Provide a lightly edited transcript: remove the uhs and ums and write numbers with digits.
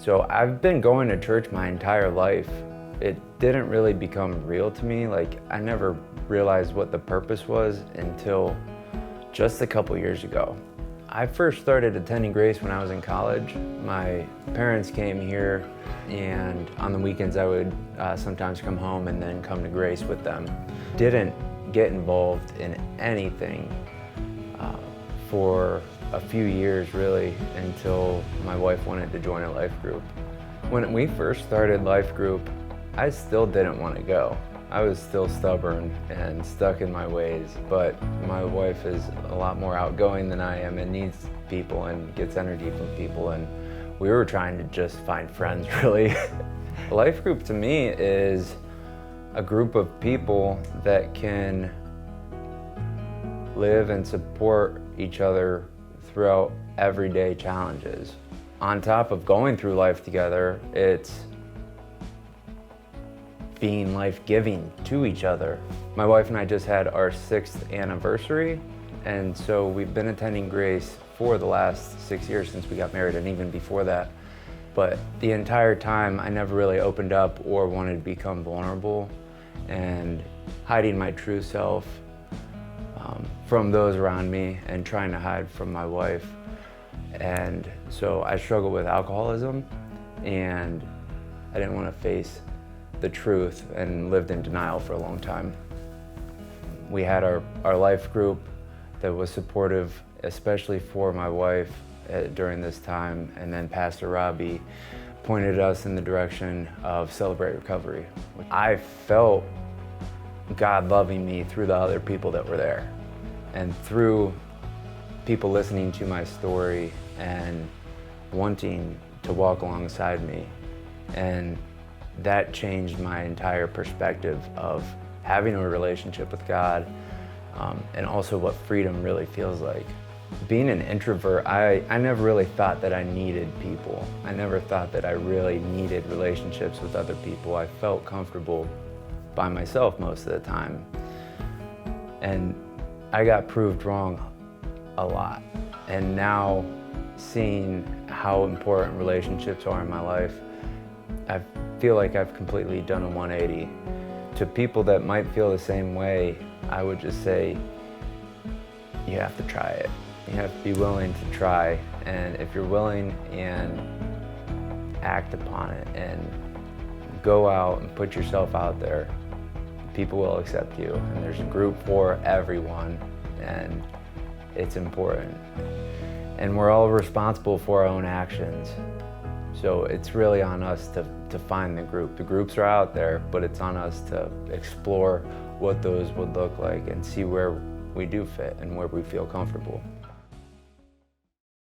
So I've been going to church my entire life. It didn't really become real to me. Like, I never realized what the purpose was until just a couple years ago. I first started attending Grace when I was in college. My parents came here, and on the weekends I would sometimes come home and then come to Grace with them. Didn't get involved in anything for a few years really, until my wife wanted to join a life group. When we first started life group, I still didn't want to go. I was still stubborn and stuck in my ways, but my wife is a lot more outgoing than I am and needs people and gets energy from people, and we were trying to just find friends really. A life group to me is a group of people that can live and support each other throughout everyday challenges. On top of going through life together, it's being life-giving to each other. My wife and I just had our 6th anniversary, and so we've been attending Grace for the last 6 years since we got married, and even before that. But the entire time, I never really opened up or wanted to become vulnerable and hiding my true self from those around me and trying to hide from my wife. And so I struggled with alcoholism, and I didn't want to face the truth and lived in denial for a long time. We had our life group that was supportive, especially for my wife during this time, and then Pastor Robbie pointed us in the direction of Celebrate Recovery. I felt God loving me through the other people that were there, and through people listening to my story and wanting to walk alongside me. And that changed my entire perspective of having a relationship with God, and also what freedom really feels like. Being an introvert, I never really thought that I needed people. I never thought that I really needed relationships with other people. I felt comfortable by myself most of the time. And I got proved wrong a lot. And now, seeing how important relationships are in my life, I feel like I've completely done a 180. To people that might feel the same way, I would just say, you have to try it. You have to be willing to try, and if you're willing and act upon it and go out and put yourself out there, people will accept you. And there's a group for everyone, and it's important. And we're all responsible for our own actions. So it's really on us to find the group. The groups are out there, but it's on us to explore what those would look like and see where we do fit and where we feel comfortable.